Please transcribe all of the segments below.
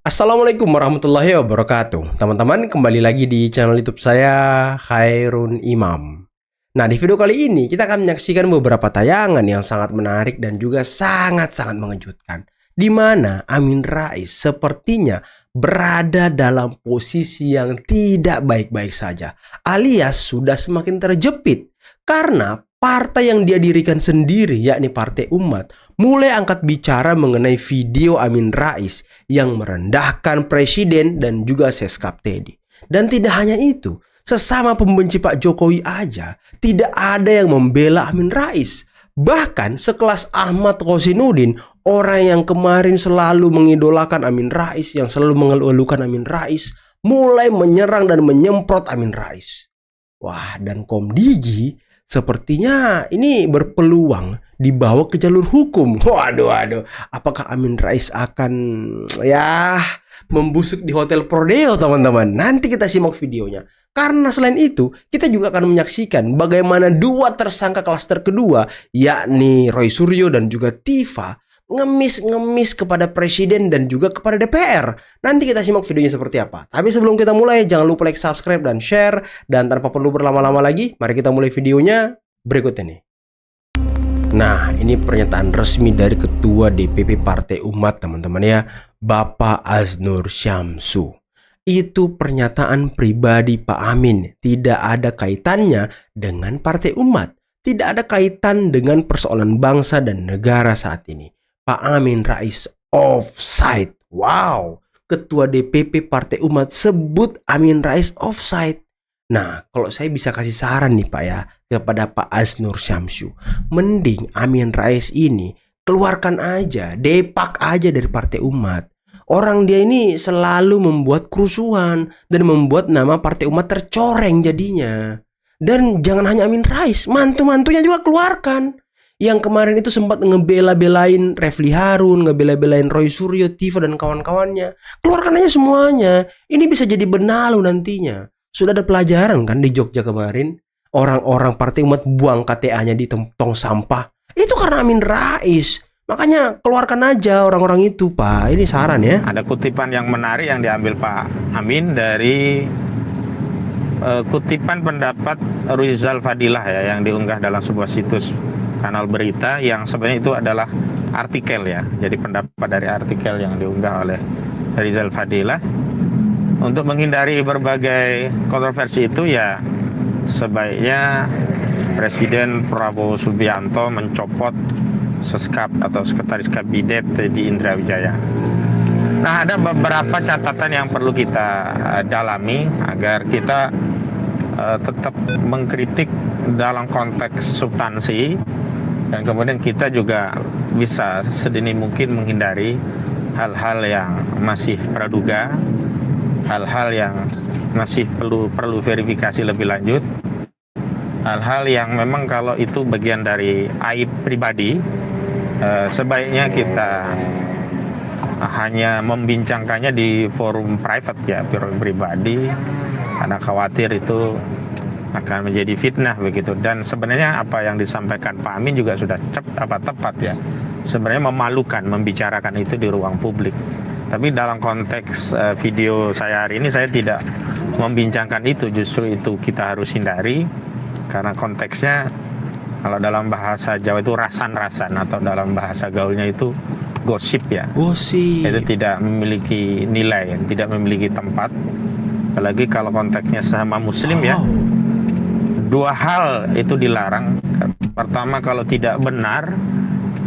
Assalamualaikum warahmatullahi wabarakatuh. Teman-teman, kembali lagi di channel YouTube saya, Khairun Imam. Nah, di video kali ini kita akan menyaksikan beberapa tayangan yang sangat menarik dan juga sangat-sangat mengejutkan, di mana Amin Rais sepertinya berada dalam posisi yang tidak baik-baik saja, alias sudah semakin terjepit karena partai yang dia dirikan sendiri, yakni Partai Umat, mulai angkat bicara mengenai video Amin Rais yang merendahkan presiden dan juga Seskap Teddy. Dan tidak hanya itu, sesama pembenci Pak Jokowi aja tidak ada yang membela Amin Rais. Bahkan sekelas Ahmad Khosinudin, orang yang kemarin selalu mengidolakan Amin Rais, yang selalu mengeluhkan Amin Rais, mulai menyerang dan menyemprot Amin Rais. Wah, dan Komdigi sepertinya ini berpeluang dibawa ke jalur hukum. Waduh. Apakah Amin Rais akan membusuk di Hotel Prodeo, teman-teman? Nanti kita simak videonya. Karena selain itu, kita juga akan menyaksikan bagaimana dua tersangka klaster kedua, yakni Roy Suryo dan juga Tifa, ngemis kepada presiden dan juga kepada DPR. Nanti kita simak videonya seperti apa. Tapi sebelum kita mulai, jangan lupa like, subscribe, dan share. Dan tanpa perlu berlama-lama lagi, mari kita mulai videonya berikut ini. Nah, ini pernyataan resmi dari Ketua DPP Partai Umat, teman-teman ya, Bapak Aznur Syamsu. Itu pernyataan pribadi Pak Amin, tidak ada kaitannya dengan Partai Umat, tidak ada kaitan dengan persoalan bangsa dan negara saat ini. Pak Amin Rais offside. Wow, Ketua DPP Partai Umat sebut Amin Rais offside. Nah, kalau saya bisa kasih saran nih Pak ya, kepada Pak Aznur Syamsu, mending Amin Rais ini keluarkan aja, depak aja dari Partai Umat. Orang dia ini selalu membuat kerusuhan dan membuat nama Partai Umat tercoreng jadinya. Dan jangan hanya Amin Rais, mantu-mantunya juga keluarkan. Yang kemarin itu sempat ngebela-belain Refli Harun, ngebela-belain Roy Suryo, Tifa dan kawan-kawannya. Keluarkan aja semuanya. Ini bisa jadi benalu nantinya. Sudah ada pelajaran kan di Jogja kemarin, orang-orang Partai Umat buang KTA-nya di tong sampah. Itu karena Amin Rais. Makanya keluarkan aja orang-orang itu, Pak. Ini saran ya. Ada kutipan yang menarik yang diambil Pak Amin dari kutipan pendapat Rizal Fadilah ya, yang diunggah dalam sebuah situs kanal berita, yang sebenarnya itu adalah artikel ya. Jadi pendapat dari artikel yang diunggah oleh Rizal Fadilah. Untuk menghindari berbagai kontroversi itu ya, sebaiknya Presiden Prabowo Subianto mencopot Seskap atau Sekretaris Kabinet di Indra Wijaya. Nah, ada beberapa catatan yang perlu kita dalami agar kita tetap mengkritik dalam konteks substansi, dan kemudian kita juga bisa sedini mungkin menghindari hal-hal yang masih praduga, hal-hal yang masih perlu verifikasi lebih lanjut, hal-hal yang memang kalau itu bagian dari aib pribadi, sebaiknya kita hanya membincangkannya di forum private ya, forum pribadi, karena khawatir itu akan menjadi fitnah begitu. Dan sebenarnya apa yang disampaikan Pak Amin juga sudah tepat ya. Sebenarnya memalukan membicarakan itu di ruang publik. Tapi dalam konteks video saya hari ini, saya tidak membincangkan itu. Justru itu kita harus hindari, karena konteksnya kalau dalam bahasa Jawa itu rasan-rasan, atau dalam bahasa gaulnya itu gosip ya. Gosip. Itu tidak memiliki nilai, tidak memiliki tempat. Apalagi kalau konteksnya sama muslim ya. Dua hal itu dilarang. Pertama, kalau tidak benar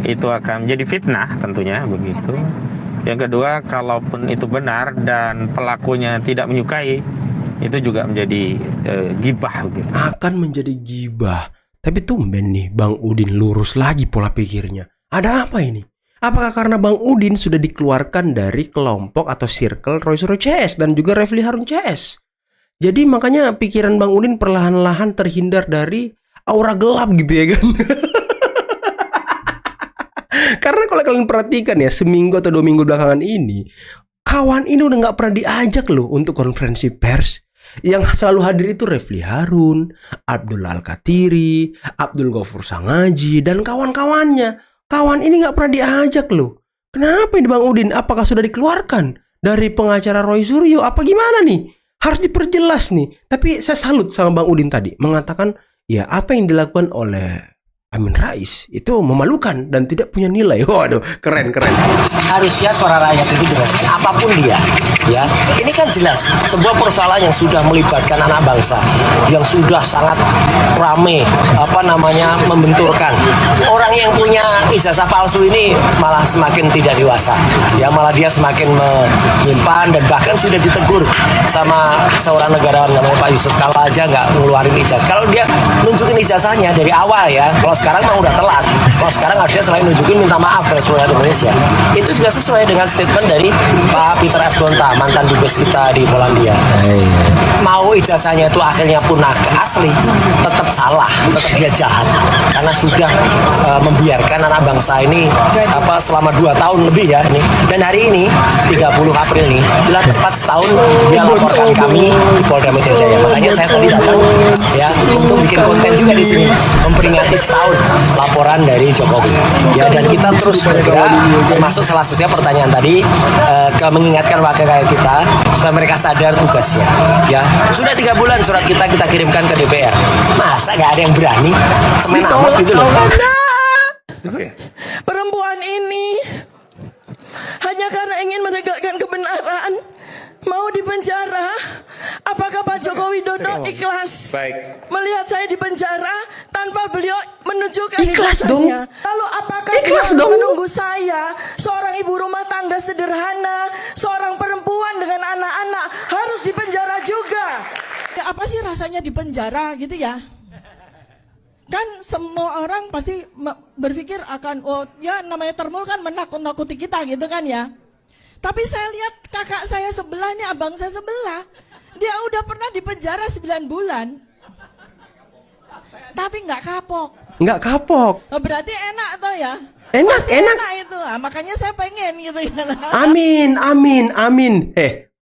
itu akan menjadi fitnah tentunya begitu. Yang kedua, kalaupun itu benar dan pelakunya tidak menyukai, itu juga menjadi gibah begitu. Akan menjadi gibah. Tapi tumben nih Bang Udin lurus lagi pola pikirnya. Ada apa ini? Apakah karena Bang Udin sudah dikeluarkan dari kelompok atau circle Roy Suryo CS dan juga Refli Harun CS? Jadi makanya pikiran Bang Udin perlahan-lahan terhindar dari aura gelap gitu ya kan? Karena kalau kalian perhatikan ya, seminggu atau 2 minggu belakangan ini, kawan ini udah gak pernah diajak loh untuk konferensi pers. Yang selalu hadir itu Refli Harun, Abdul Al-Katiri, Abdul Ghafur Sangaji, dan kawan-kawannya. Kawan ini gak pernah diajak loh. Kenapa ini Bang Udin? Apakah sudah dikeluarkan dari pengacara Roy Suryo? Apa gimana nih? Harus diperjelas nih. Tapi saya salut sama Bang Udin tadi mengatakan ya apa yang dilakukan oleh Amin Rais itu memalukan dan tidak punya nilai. Waduh, keren. Harusnya suara rakyat itu dengarkan apapun dia, ya. Ini kan jelas sebuah persoalan yang sudah melibatkan anak bangsa, yang sudah sangat rame, membenturkan. Orang yang punya ijazah palsu ini malah semakin tidak dewasa, ya, malah dia semakin menyimpan dan bahkan sudah ditegur sama seorang negarawan namanya Pak Yusuf Kala aja nggak ngeluarin ijazah. Kalau dia nunjukin ijazahnya dari awal ya, kalau sekarang mah udah telat. Kalau sekarang harusnya selain nunjukin minta maaf kepada seluruh rakyat Indonesia. Itu juga sesuai dengan statement dari Pak Peter F. Gonta, mantan dubes kita di Polandia. Mau ijazahnya itu akhirnya punah ke asli, tetap salah, tetap dia jahat. Karena sudah membiarkan anak bangsa ini selama 2 tahun lebih ya ini. Dan hari ini 30 April ini adalah tepat setahun dia laporkan kami di Polda Metro Jaya. Makanya saya tadi datang ya untuk bikin konten juga di sini memperingati setahun laporan dari Jokowi. Ya, dan kita terus bergerak, termasuk salah satunya pertanyaan tadi mengingatkan warga rakyat kita supaya mereka sadar tugasnya. Ya, sudah 3 bulan surat kita kirimkan ke DPR. Masa nggak ada yang berani semen amat gitu loh. Perempuan ini hanya karena ingin menegakkan kebenaran mau dipenjara. Apakah Pak Joko Widodo ikhlas melihat saya di penjara tanpa beliau menunjukkan Ikhlas dong. Lalu apakah Ikhlas dia dong. menunggu saya, seorang ibu rumah tangga sederhana, seorang perempuan dengan anak-anak harus dipenjara juga? Ya, apa sih rasanya dipenjara gitu ya? Kan semua orang pasti berpikir akan, oh ya namanya termul kan menakut-nakuti kita gitu kan ya. Tapi saya lihat kakak saya sebelah nih, abang saya sebelah, dia udah pernah dipenjara 9 bulan. Tapi nggak kapok. Nggak kapok. Oh, berarti enak toh ya? Enak. Itu. Makanya saya pengen gitu ya. Amin.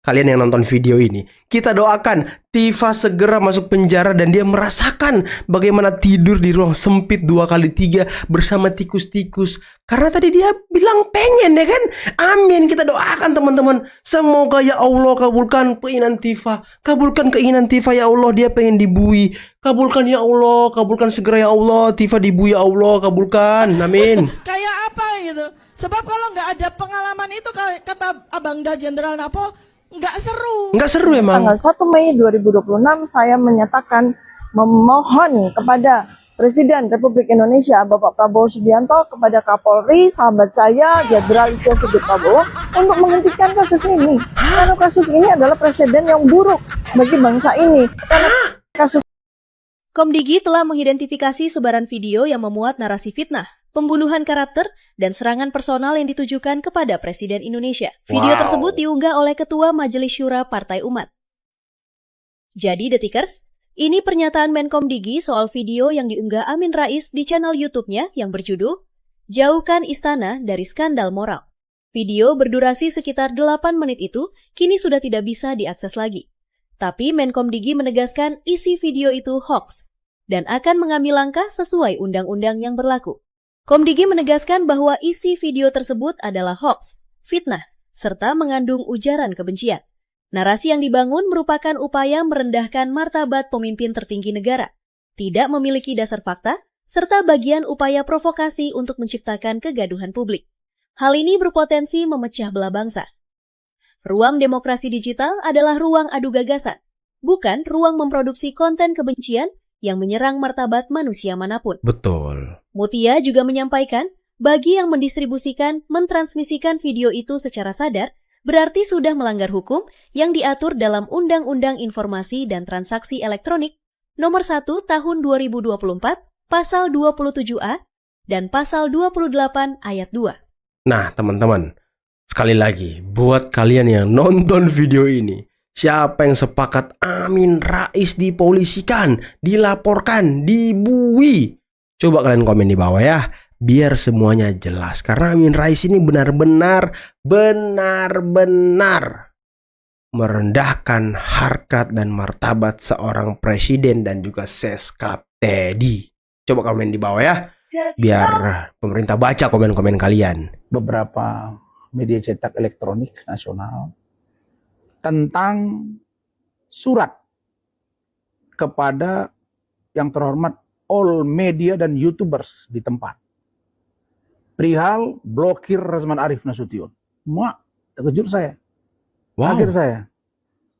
Kalian yang nonton video ini, kita doakan Tifa segera masuk penjara dan dia merasakan bagaimana tidur di ruang sempit 2x3 bersama tikus-tikus. Karena tadi dia bilang pengen ya kan? Amin, kita doakan teman-teman. Semoga ya Allah kabulkan keinginan Tifa. Kabulkan keinginan Tifa ya Allah, dia pengen dibui. Kabulkan ya Allah, kabulkan segera ya Allah. Tifa dibui ya Allah, kabulkan. Amin. Kayak apa gitu? Sebab kalau nggak ada pengalaman itu, kata Abang Da Jenderal Napo, nggak seru emang. Tanggal 1 Mei 2026 saya menyatakan memohon kepada Presiden Republik Indonesia Bapak Prabowo Subianto, kepada Kapolri, sahabat saya Jenderal Istio Sigit Prabowo, untuk menghentikan kasus ini. Karena kasus ini adalah presiden yang buruk bagi bangsa ini. Karena kasus Komdigi telah mengidentifikasi sebaran video yang memuat narasi fitnah, pembunuhan karakter, dan serangan personal yang ditujukan kepada Presiden Indonesia. Video tersebut diunggah oleh Ketua Majelis Syura Partai Umat. Jadi Detikers, ini pernyataan Menkom Digi soal video yang diunggah Amin Rais di channel YouTube-nya yang berjudul Jauhkan Istana dari Skandal Moral. Video berdurasi sekitar 8 menit itu kini sudah tidak bisa diakses lagi. Tapi Menkom Digi menegaskan isi video itu hoax dan akan mengambil langkah sesuai undang-undang yang berlaku. Komdigi menegaskan bahwa isi video tersebut adalah hoax, fitnah, serta mengandung ujaran kebencian. Narasi yang dibangun merupakan upaya merendahkan martabat pemimpin tertinggi negara, tidak memiliki dasar fakta, serta bagian upaya provokasi untuk menciptakan kegaduhan publik. Hal ini berpotensi memecah belah bangsa. Ruang demokrasi digital adalah ruang adu gagasan, bukan ruang memproduksi konten kebencian yang menyerang martabat manusia manapun. Betul. Mutia juga menyampaikan, bagi yang mendistribusikan, mentransmisikan video itu secara sadar, berarti sudah melanggar hukum yang diatur dalam Undang-Undang Informasi dan Transaksi Elektronik Nomor 1 Tahun 2024, Pasal 27A, dan Pasal 28 Ayat 2. Nah, teman-teman, sekali lagi, buat kalian yang nonton video ini, siapa yang sepakat Amin Rais dipolisikan, dilaporkan, dibui? Coba kalian komen di bawah ya, biar semuanya jelas. Karena Amin Rais ini benar-benar merendahkan harkat dan martabat seorang presiden dan juga Seskap Teddy. Coba komen di bawah ya, biar pemerintah baca komen-komen kalian. Beberapa media cetak elektronik nasional tentang surat kepada yang terhormat all media dan YouTubers di tempat. Perihal blokir Rasman Arif Nasution. Terkejut saya. Wow. Akhir saya.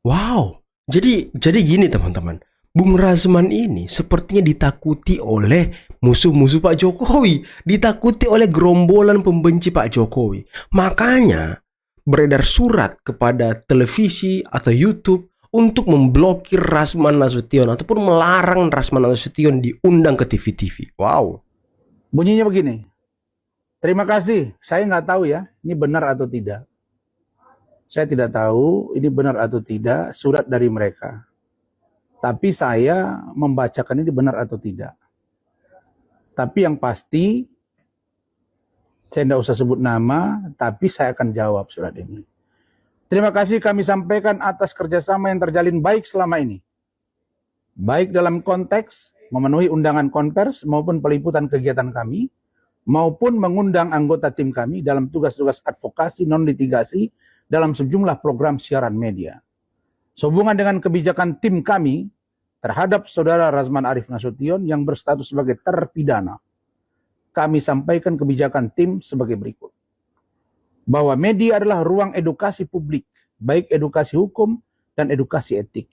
Wow. Jadi gini teman-teman. Bung Rasman ini sepertinya ditakuti oleh musuh-musuh Pak Jokowi, ditakuti oleh gerombolan pembenci Pak Jokowi. Makanya beredar surat kepada televisi atau YouTube untuk memblokir Rasman Nasution ataupun melarang Rasman Nasution diundang ke TV-TV. Wow. Bunyinya begini. Terima kasih. Saya nggak tahu ya, ini benar atau tidak. Saya tidak tahu ini benar atau tidak surat dari mereka. Tapi saya membacakan ini benar atau tidak. Tapi yang pasti, saya tidak usah sebut nama, tapi saya akan jawab surat ini. Terima kasih kami sampaikan atas kerjasama yang terjalin baik selama ini. Baik dalam konteks memenuhi undangan konvers maupun peliputan kegiatan kami, maupun mengundang anggota tim kami dalam tugas-tugas advokasi non-litigasi dalam sejumlah program siaran media. Sehubungan dengan kebijakan tim kami terhadap saudara Rasman Arif Nasution yang berstatus sebagai terpidana, kami sampaikan kebijakan tim sebagai berikut. Bahwa media adalah ruang edukasi publik, baik edukasi hukum dan edukasi etik.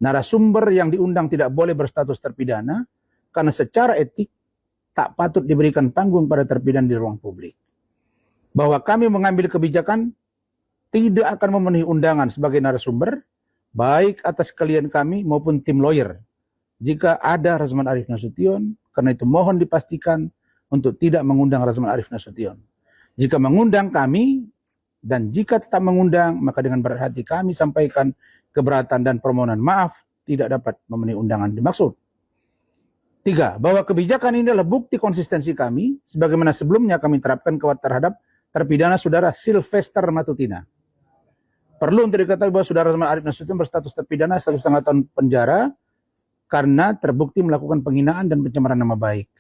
Narasumber yang diundang tidak boleh berstatus terpidana, karena secara etik tak patut diberikan panggung pada terpidana di ruang publik. Bahwa kami mengambil kebijakan tidak akan memenuhi undangan sebagai narasumber, baik atas klien kami maupun tim lawyer, jika ada Rasman Arif Nasution. Karena itu mohon dipastikan untuk tidak mengundang Rasman Arif Nasution. Jika mengundang kami, dan jika tetap mengundang, maka dengan berat hati kami sampaikan keberatan dan permohonan maaf tidak dapat memenuhi undangan dimaksud. 3. Bahwa kebijakan ini adalah bukti konsistensi kami, sebagaimana sebelumnya kami terapkan terhadap terpidana saudara Sylvester Matutina. Perlu untuk diketahui bahwa saudara Rasman Arif Nasution berstatus terpidana 1,5 tahun penjara karena terbukti melakukan penghinaan dan pencemaran nama baik.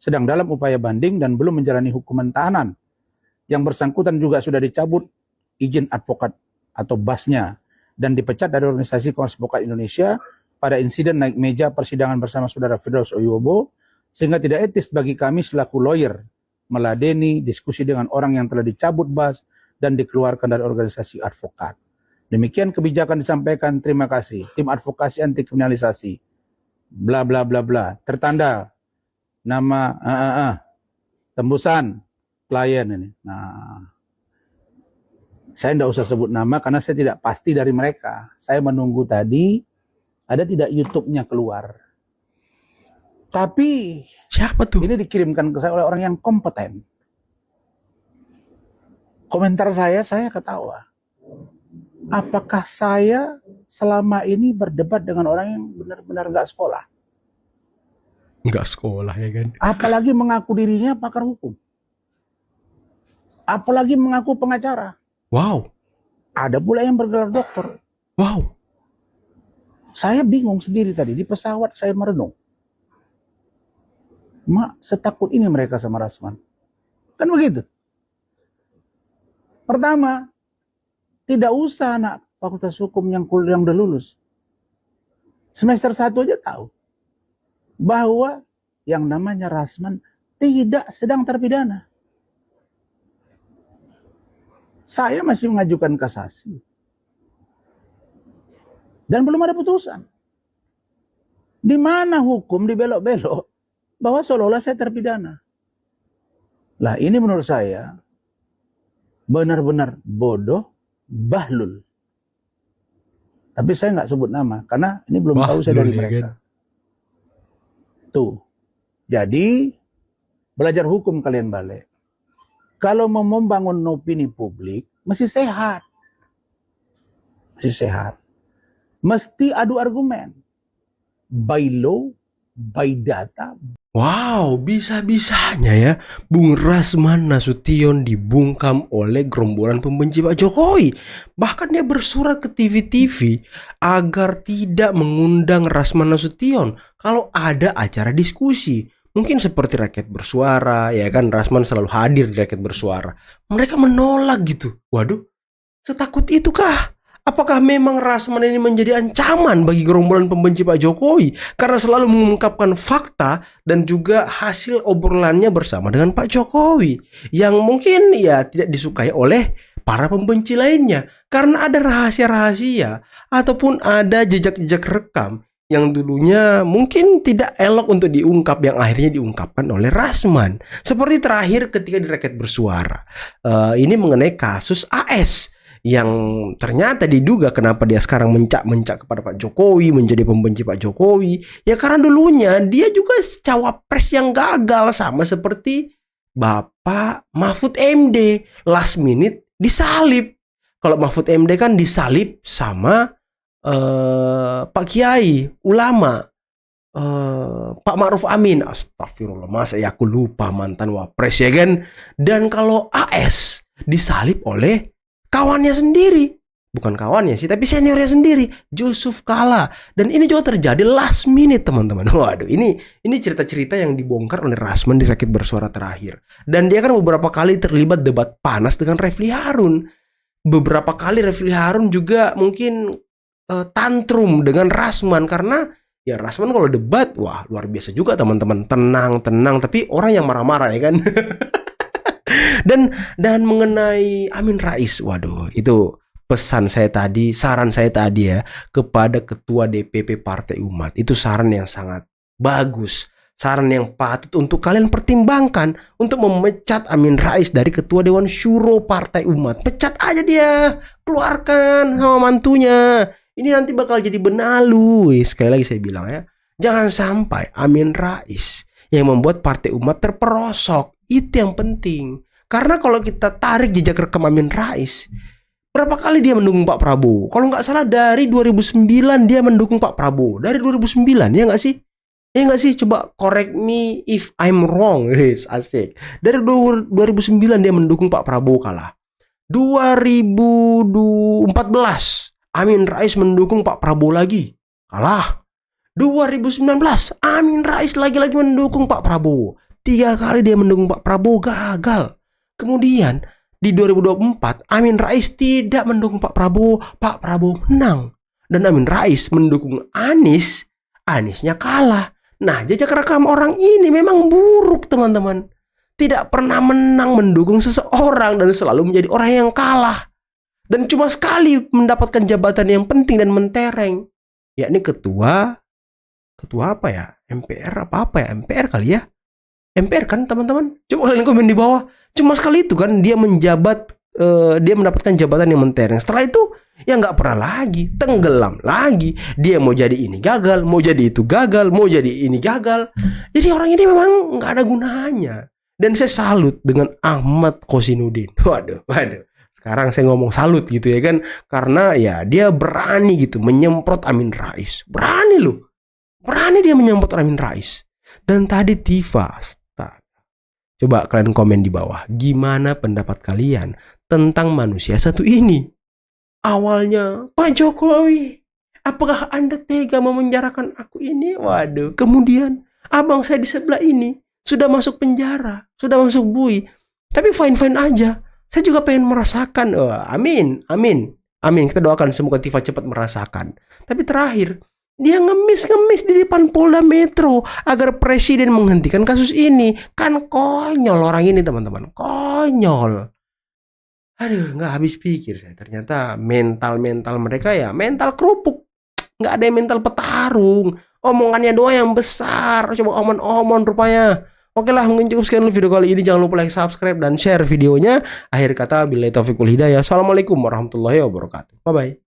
Sedang dalam upaya banding dan belum menjalani hukuman tahanan. Yang bersangkutan juga sudah dicabut izin advokat atau BAS-nya dan dipecat dari organisasi Kongres Advokat Indonesia pada insiden naik meja persidangan bersama saudara Firdaus Oyobo, sehingga tidak etis bagi kami selaku lawyer meladeni diskusi dengan orang yang telah dicabut BAS dan dikeluarkan dari organisasi advokat. Demikian kebijakan disampaikan. Terima kasih. Tim Advokasi Anti Kriminalisasi. Bla bla bla bla. Tertanda nama tembusan klien ini. Nah, saya tidak usah sebut nama karena saya tidak pasti dari mereka. Saya menunggu tadi ada tidak YouTube-nya keluar. Tapi Siapa tuh? ini dikirimkan ke saya oleh orang yang kompeten. Komentar saya ketawa. Apakah saya selama ini berdebat dengan orang yang benar-benar nggak sekolah? Nggak sekolah ya kan? Apalagi mengaku dirinya pakar hukum. Apalagi mengaku pengacara. Wow. Ada pula yang bergelar dokter. Wow. Saya bingung sendiri tadi. Di pesawat saya merenung. Setakut ini mereka sama Rasman. Kan begitu. Pertama, tidak usah anak fakultas hukum yang udah lulus. Semester 1 aja tahu. Bahwa yang namanya Rasman tidak sedang terpidana. Saya masih mengajukan kasasi. Dan belum ada putusan. Di mana hukum dibelok-belok bahwa seolah-olah saya terpidana. Lah ini menurut saya benar-benar bodoh, bahlul. Tapi saya nggak sebut nama karena ini belum tahu saya dari mereka. Tuh. Jadi belajar hukum kalian balik. Kalau mau membangun opini publik, mesti sehat. Mesti sehat. Mesti adu argumen. By law, by data. Wow, bisa-bisanya ya Bung Rasman Nasution dibungkam oleh gerombolan pembenci Pak Jokowi. Bahkan dia bersurat ke TV-TV agar tidak mengundang Rasman Nasution kalau ada acara diskusi. Mungkin seperti Rakyat Bersuara, ya kan, Rasman selalu hadir di Rakyat Bersuara. Mereka menolak gitu. Waduh, setakut itu kah? Apakah memang Rasman ini menjadi ancaman bagi gerombolan pembenci Pak Jokowi karena selalu mengungkapkan fakta dan juga hasil obrolannya bersama dengan Pak Jokowi yang mungkin ya tidak disukai oleh para pembenci lainnya karena ada rahasia-rahasia ataupun ada jejak-jejak rekam yang dulunya mungkin tidak elok untuk diungkap yang akhirnya diungkapkan oleh Rasman. Seperti terakhir ketika di Rakyat Bersuara. Ini mengenai kasus AS yang ternyata diduga kenapa dia sekarang mencak-mencak kepada Pak Jokowi, menjadi pembenci Pak Jokowi. Ya karena dulunya dia juga cawapres yang gagal sama seperti Bapak Mahfud MD. Last minute disalib. Kalau Mahfud MD kan disalib sama Pak Kiai ulama, Pak Ma'ruf Amin. Astagfirullah, masa ya aku lupa mantan wapres ya kan. Dan kalau AS disalib oleh kawannya sendiri, bukan kawannya sih tapi seniornya sendiri, Yusuf Kala. Dan ini juga terjadi last minute teman-teman. Waduh, ini cerita-cerita yang dibongkar oleh Rasman di Rakyat Bersuara terakhir. Dan dia kan beberapa kali terlibat debat panas dengan Refli Harun. Beberapa kali Refli Harun juga mungkin tantrum dengan Rasman karena ya Rasman kalau debat wah luar biasa juga teman-teman, tenang tapi orang yang marah-marah ya kan. Dan mengenai Amin Rais, waduh itu pesan saya tadi, saran saya tadi ya kepada Ketua DPP Partai Umat, itu saran yang sangat bagus, saran yang patut untuk kalian pertimbangkan untuk memecat Amin Rais dari Ketua Dewan Syuro Partai Umat. Pecat aja dia, keluarkan sama mantunya. Ini nanti bakal jadi benalu. Sekali lagi saya bilang ya, jangan sampai Amin Rais yang membuat Partai Umat terperosok. Itu yang penting. Karena kalau kita tarik jejak rekam Amin Rais, berapa kali dia mendukung Pak Prabowo? Kalau nggak salah dari 2009 dia mendukung Pak Prabowo. Dari 2009 ya nggak sih? Ya nggak sih? Coba correct me if I'm wrong. Asik. Dari 2009 dia mendukung Pak Prabowo kalah. 2014 Amin Rais mendukung Pak Prabowo lagi, kalah. 2019 Amin Rais lagi-lagi mendukung Pak Prabowo. 3 kali dia mendukung Pak Prabowo, gagal. Kemudian di 2024 Amin Rais tidak mendukung Pak Prabowo menang. Dan Amin Rais mendukung Anies, Aniesnya kalah. Nah, jejak rekam orang ini memang buruk teman-teman. Tidak pernah menang mendukung seseorang dan selalu menjadi orang yang kalah. Dan cuma sekali mendapatkan jabatan yang penting dan mentereng, yakni ketua apa ya? MPR apa ya? MPR kali ya? MPR kan teman-teman? Coba kalian komen di bawah. Cuma sekali itu kan dia menjabat, dia mendapatkan jabatan yang mentereng. Setelah itu ya nggak pernah lagi, tenggelam lagi. Dia mau jadi ini gagal, mau jadi itu gagal, mau jadi ini gagal. Jadi orang ini memang nggak ada gunanya. Dan saya salut dengan Ahmad Kosinudin. Waduh. Sekarang saya ngomong salut gitu ya kan, karena ya dia berani gitu menyemprot Amin Rais. Berani loh. Berani dia menyemprot Amin Rais. Dan tadi Tifa, coba kalian komen di bawah, gimana pendapat kalian tentang manusia satu ini? Awalnya, Pak Jokowi, apakah Anda tega memenjarakan aku ini? Waduh, kemudian abang saya di sebelah ini sudah masuk penjara, sudah masuk bui, tapi fine-fine aja. Saya juga pengen merasakan. Amin. Kita doakan semoga Tifa cepat merasakan. Tapi terakhir, dia ngemis di depan Polda Metro agar presiden menghentikan kasus ini. Kan konyol orang ini teman-teman. Konyol. Aduh, nggak habis pikir saya. Ternyata mental mereka ya mental kerupuk. Nggak ada yang mental petarung. Omongannya doang yang besar. Coba omon rupanya. Oke lah, mungkin cukup sekian dulu video kali ini. Jangan lupa like, subscribe, dan share videonya. Akhir kata, billahi taufiq wal hidayah. Assalamualaikum warahmatullahi wabarakatuh. Bye-bye.